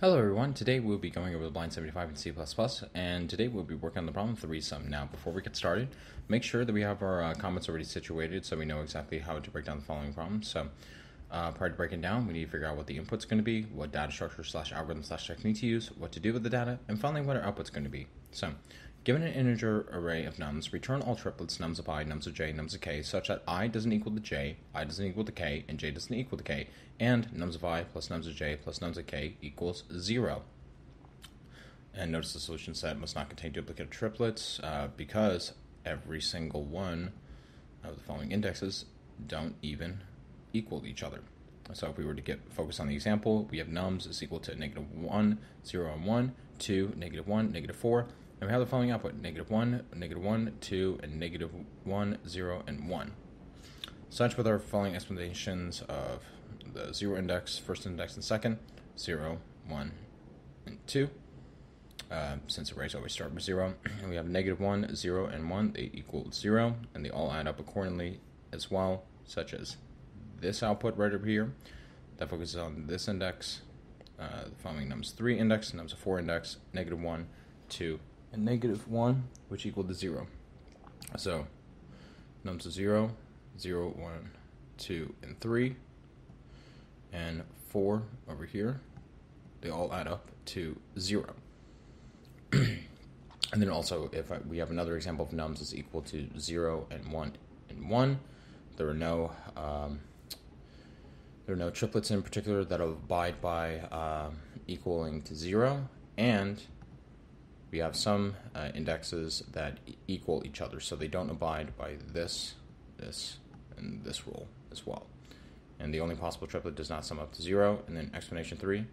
Hello everyone, today we'll be going over the Blind 75 in C++, and today we'll be working on the problem 3 sum. Now, before we get started, make sure that we have our comments already situated so we know exactly how to break down the following problem. So, prior to breaking down, we need to figure out what the input's going to be, what data structure / algorithm / technique to use, what to do with the data, and finally what our output's going to be. So, given an integer array of nums, return all triplets nums of I, nums of j, nums of k, such that I doesn't equal to j, I doesn't equal to k, and j doesn't equal to k, and nums of I plus nums of j plus nums of k equals 0. And notice the solution set must not contain duplicate triplets because every single one of the following indexes don't even equal each other. So if we were to focus on the example, we have nums is equal to -1, 0, and 1, 2, -1, -4, and we have the following output, -1, -1, 2, and -1, 0, and 1. Such with our following explanations of the 0 index, first index, and second, 0, 1, and 2. Since arrays always start with 0, and we have -1, 0, and 1, they equal 0, and they all add up accordingly as well, such as this output right over here that focuses on this index, the following nums 3 index, nums 4 index, -1, 2, and -1, which equal to 0. So nums of 0, 0, 1, 2, and 3, and 4 over here, they all add up to 0. And then also, if we have another example of nums is equal to 0 and 1 and 1, there are no triplets in particular that abide by equaling to 0, and we have some indexes that equal each other, so they don't abide by this, and this rule as well. And the only possible triplet does not sum up to 0, and then explanation 3,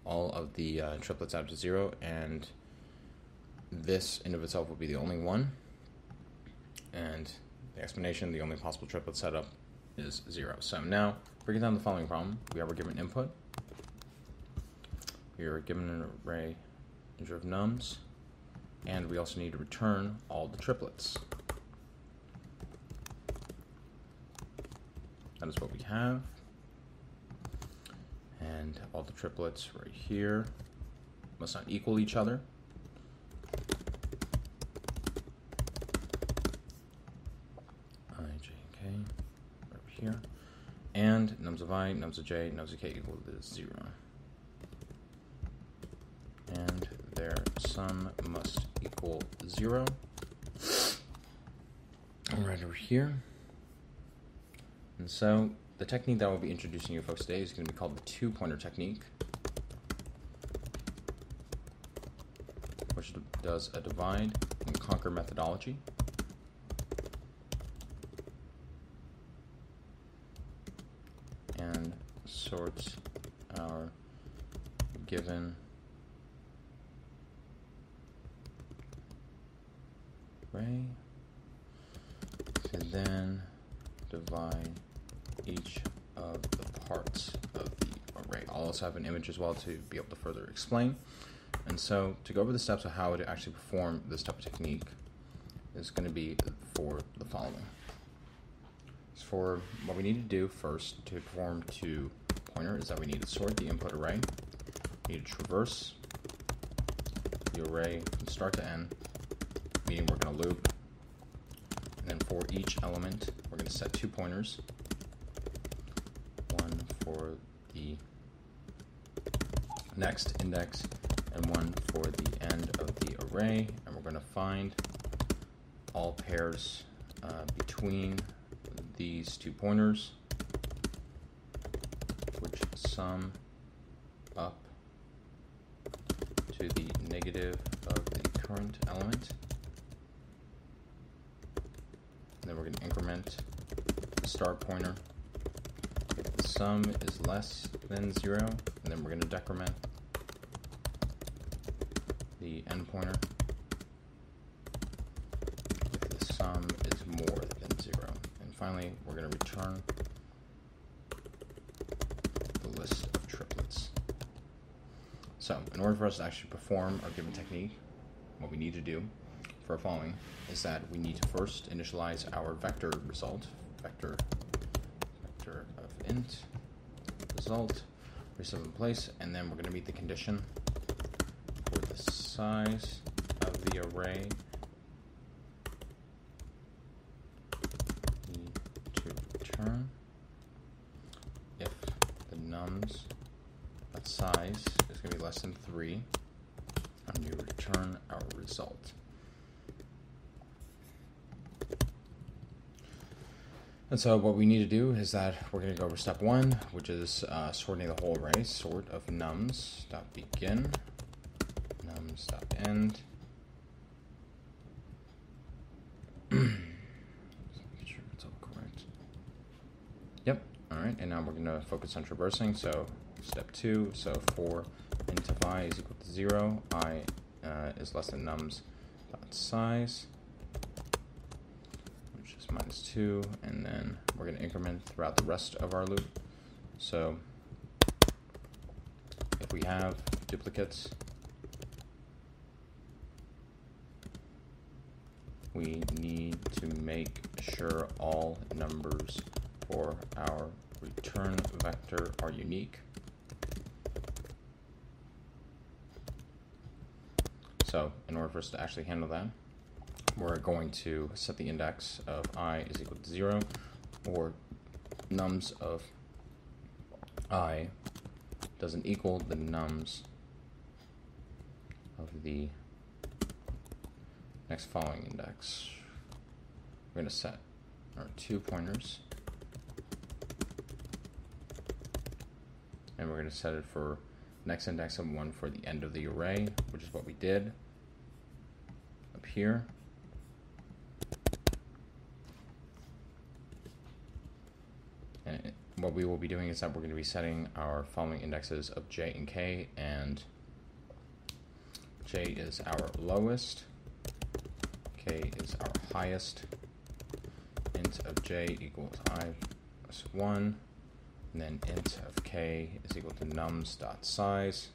all of the triplets add up to 0, and this in of itself will be the only one, and the explanation, the only possible triplet setup is 0. So now, breaking down the following problem, we are given input, we are given an array integer of nums, and we also need to return all the triplets. That is what we have, and all the triplets right here must not equal each other. Here, and nums of I, nums of j, nums of k equal to 0, and their sum must equal 0. Right over here. And so the technique that we'll be introducing you folks today is going to be called the 2-pointer technique, which does a divide and conquer methodology. And sorts our given array to then divide each of the parts of the array. I'll also have an image as well to be able to further explain. And so to go over the steps of how to actually perform this type of technique is going to be for the following. For what we need to do first to perform 2-pointer is that we need to sort the input array, we need to traverse the array from start to end, meaning we're going to loop, and then for each element we're going to set 2 pointers, one for the next index and one for the end of the array, and we're going to find all pairs between these 2 pointers, which sum up to the negative of the current element. And then we're going to increment the start pointer if the sum is less than 0, and then we're going to decrement the end pointer if the sum is more than 0. Finally, we're going to return the list of triplets. So, in order for us to actually perform our given technique, what we need to do for our following is that we need to first initialize our vector result, vector of int result. Reset in place, and then we're going to meet the condition for the size of the array need to return if the nums size is going to be less than 3, and we return our result. And so what we need to do is that we're going to go over step 1, which is sorting the whole array. Sort of nums.begin, nums.end. Make sure it's all correct. Yep. All right. And now we're going to focus on traversing. So step 2. So for int of I is equal to 0, I is less than nums dot size, which is -2, and then we're going to increment throughout the rest of our loop. So if we have duplicates, we need to make sure all numbers for our return vector are unique. So in order for us to actually handle that, we're going to set the index of I is equal to 0, or nums of I doesn't equal the nums of the next following index. We're going to set our 2 pointers, and we're going to set it for next index of 1 for the end of the array, which is what we did up here. And what we will be doing is that we're going to be setting our following indexes of j and k, and j is our lowest, k is our highest, int of j equals I plus 1, and then int of k is equal to nums dot size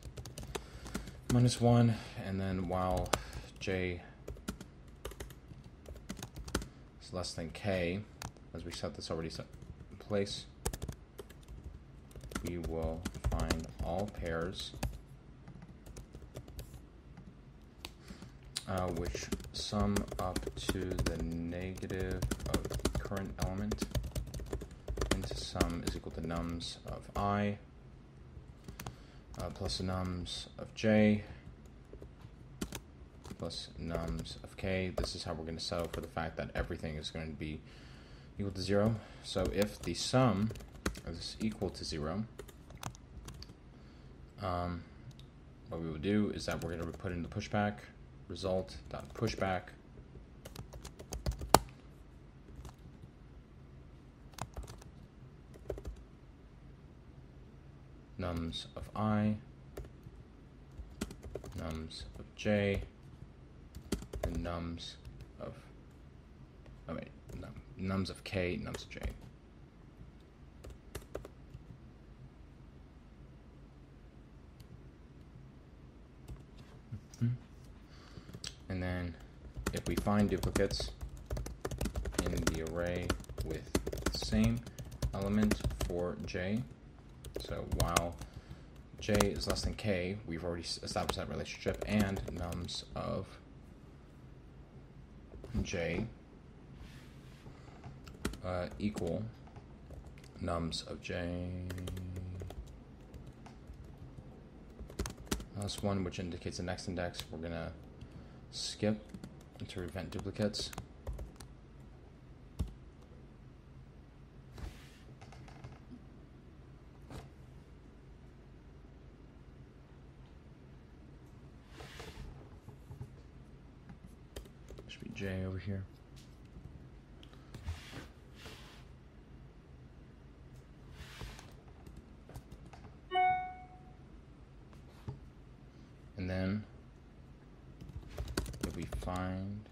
-1, and then while j is less than k, as we set this already set in place, we will find all pairs which sum up to the negative of the current element into sum is equal to nums of I plus nums of j plus nums of k. This is how we're going to settle for the fact that everything is going to be equal to 0. So if the sum is equal to 0, what we will do is that we're going to put in the pushback result.pushback nums of I, nums of j, and nums of nums of k, nums of j. And then if we find duplicates in the array with the same element for j, so while j is less than k, we've already established that relationship, and nums of j equal nums of j plus 1, which indicates the next index. We're going to skip to prevent duplicates. Should be j over here. And then if we find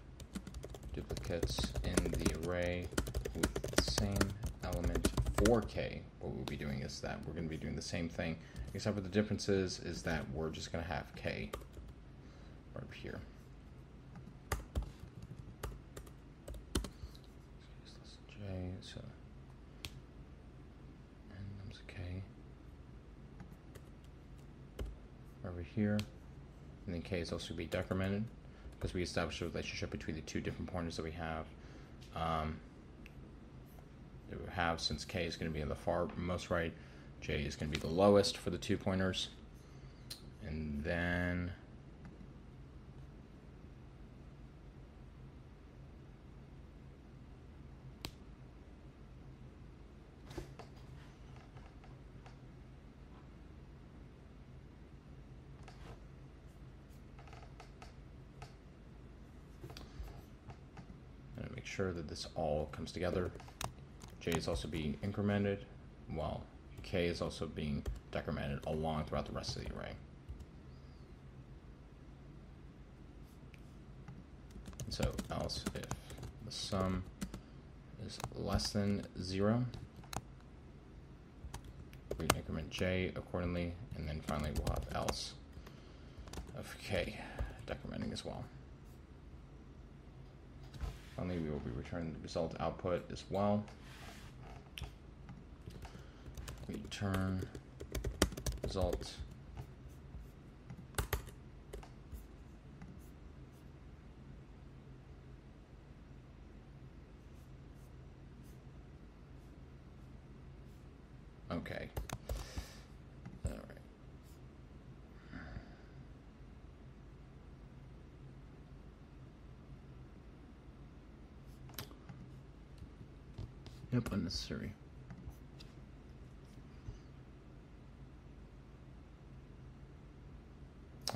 duplicates in the array with the same element for k, what we'll be doing is that we're going to be doing the same thing, except for the difference is that we're just going to have k right up here. J, so and nums of k here, and then k is also going to be decremented because we established a relationship between the two different pointers that we have. Since k is going to be in the far most right, j is going to be the lowest for the 2 pointers, and then make sure that this all comes together. J is also being incremented, while k is also being decremented along throughout the rest of the array. So else if the sum is less than 0, we increment j accordingly, and then finally we'll have else of k decrementing as well. Finally, we will be returning the result output as well. Return result. Okay. All right. Yep, unnecessary.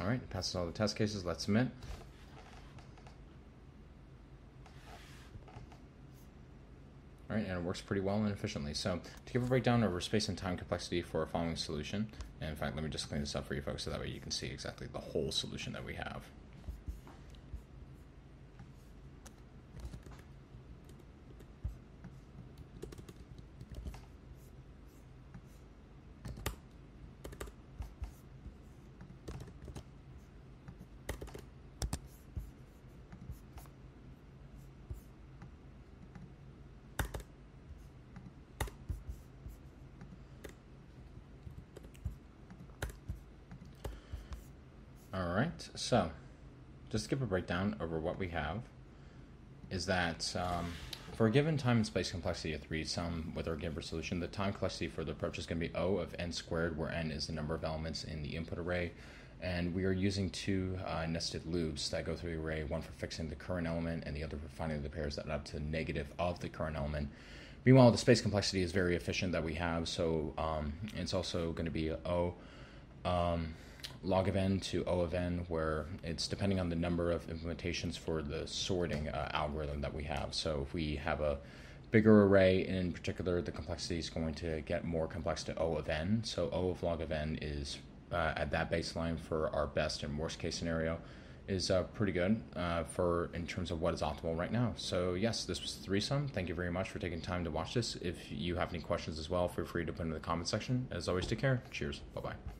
All right, it passes all the test cases. Let's submit. All right, and it works pretty well and efficiently. So to give a breakdown over space and time complexity for our following solution, and in fact, let me just clean this up for you folks so that way you can see exactly the whole solution that we have. All right, so just to give a breakdown over what we have is that for a given time and space complexity of 3 sum with our Gilbert solution, the time complexity for the approach is going to be O of n squared, where n is the number of elements in the input array. And we are using 2 nested loops that go through the array, one for fixing the current element and the other for finding the pairs that add up to the negative of the current element. Meanwhile, the space complexity is very efficient that we have, so it's also going to be O log of n to O of n, where it's depending on the number of implementations for the sorting algorithm that we have. So if we have a bigger array in particular, the complexity is going to get more complex to O of n. So O of log of n is at that baseline for our best and worst case scenario is pretty good for in terms of what is optimal right now. So yes, this was 3Sum. Thank you very much for taking time to watch this. If you have any questions as well, feel free to put them in the comment section. As always, take care. Cheers. Bye-bye.